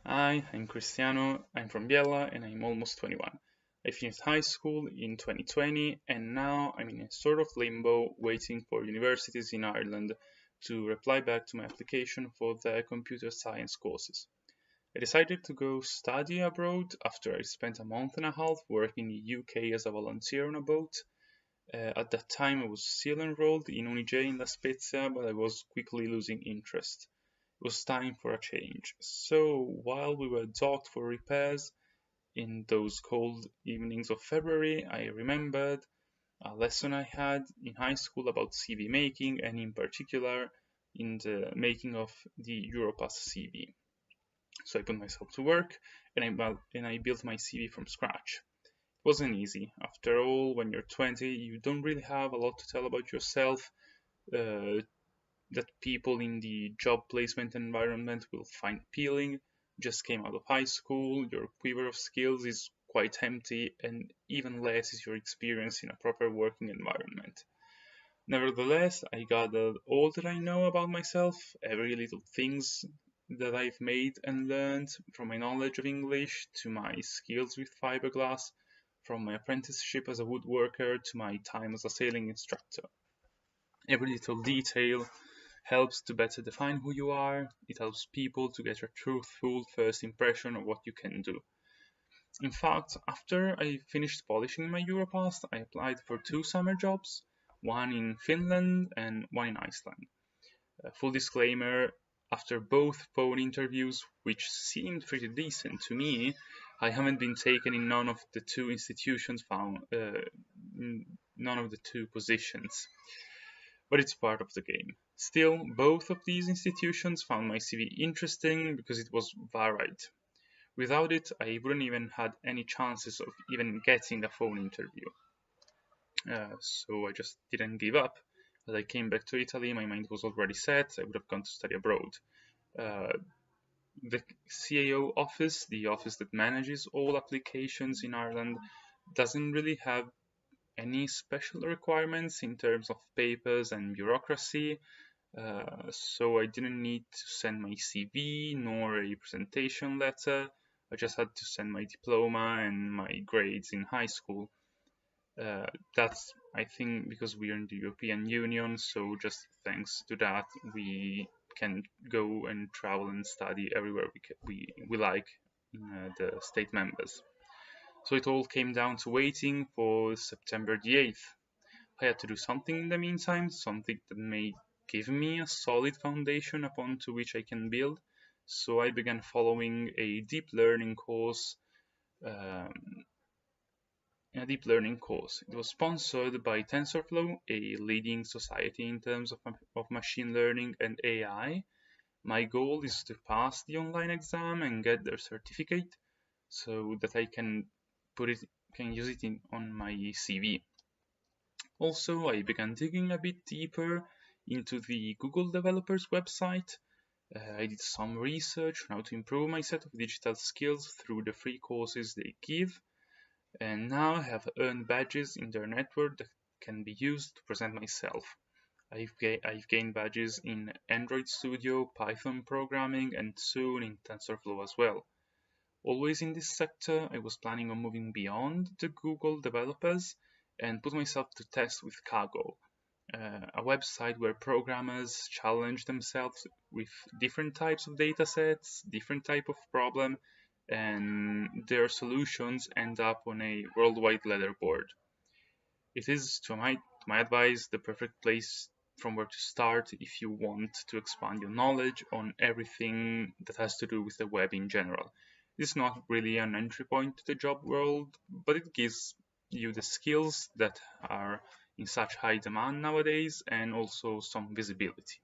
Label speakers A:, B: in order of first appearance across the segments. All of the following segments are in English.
A: Hi, I'm Cristiano, I'm from Biella and I'm almost 21. I finished high school in 2020 and now I'm in a sort of limbo waiting for universities in Ireland to reply back to my application for the computer science courses. I decided to go study abroad after I spent a month and a half working in the UK as a volunteer on a boat. At that time I was still enrolled in Unij in La Spezia, but I was quickly losing interest. It was time for a change. So while we were docked for repairs in those cold evenings of February, I remembered a lesson I had in high school about CV making and in particular in the making of the Europass CV. So I put myself to work and I built my CV from scratch. It wasn't easy. After all, when you're 20, you don't really have a lot to tell about yourself. Uh, that people in the job placement environment will find appealing. Just came out of high school, your quiver of skills is quite empty, and even less is your experience in a proper working environment. Nevertheless, I gathered all that I know about myself, every little things that I've made and learned, from my knowledge of English to my skills with fiberglass, from my apprenticeship as a woodworker to my time as a sailing instructor. Every little detail helps to better define who you are. It helps people to get a truthful first impression of what you can do. In fact, after I finished polishing my Europass, I applied for two summer jobs, one in Finland and one in Iceland. Full disclaimer, after both phone interviews, which seemed pretty decent to me, I haven't been taken in none of the two institutions found, none of the two positions, but it's part of the game. Still, both of these institutions found my CV interesting because it was varied. Without it, I wouldn't even had any chances of even getting a phone interview. So I just didn't give up. As I came back to Italy, my mind was already set. I would have gone to study abroad. Uh, the CAO office, the office that manages all applications in Ireland, doesn't really have any special requirements in terms of papers and bureaucracy. So I didn't need to send my CV nor a presentation letter. I just had to send my diploma and my grades in high school. That's, I think, because we are in the European Union, so just thanks to that, we can go and travel and study everywhere we like in the state members. So it all came down to waiting for September the 8th. I had to do something in the meantime, something that may give me a solid foundation upon to which I can build. So I began following a deep learning course. Um, a deep learning course. It was sponsored by TensorFlow, a leading society in terms of machine learning and AI. My goal is to pass the online exam and get their certificate so that I can use it on my CV. Also, I began digging a bit deeper into the Google developers website. I did some research on how to improve my set of digital skills through the free courses they give, and now I have earned badges in their network that can be used to present myself. I've gained badges in Android Studio, Python programming, and soon in TensorFlow as well. Always in this sector, I was planning on moving beyond the Google developers and put myself to test with Kaggle, a website where programmers challenge themselves with different types of datasets, different type of problem, and their solutions end up on a worldwide leaderboard. It is, to my advice, the perfect place from where to start if you want to expand your knowledge on everything that has to do with the web in general. It's not really an entry point to the job world, but it gives you the skills that are in such high demand nowadays and also some visibility.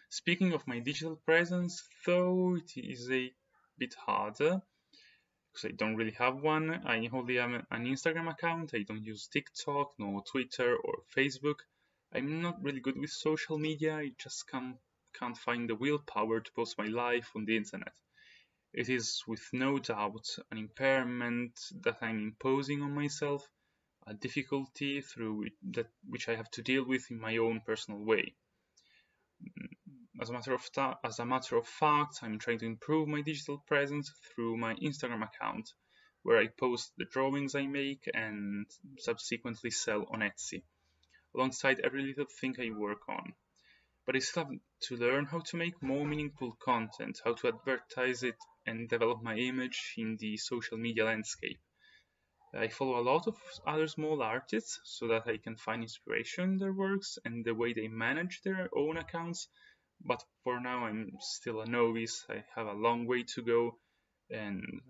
A: Speaking of my digital presence, though, it is a bit harder because I don't really have one. I only have an Instagram account. I don't use TikTok, no Twitter or Facebook. I'm not really good with social media. I just can't find the willpower to post my life on the internet. It is with no doubt an impairment that I'm imposing on myself, a difficulty through which I have to deal with in my own personal way. As a matter of fact, I'm trying to improve my digital presence through my Instagram account, where I post the drawings I make and subsequently sell on Etsy, alongside every little thing I work on. But I still have to learn how to make more meaningful content, how to advertise it, and develop my image in the social media landscape. I follow a lot of other small artists so that I can find inspiration in their works and the way they manage their own accounts. But for now, I'm still a novice. I have a long way to go, and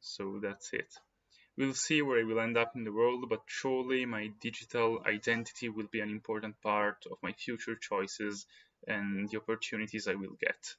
A: so that's it. We'll see where I will end up in the world, but surely my digital identity will be an important part of my future choices and the opportunities I will get.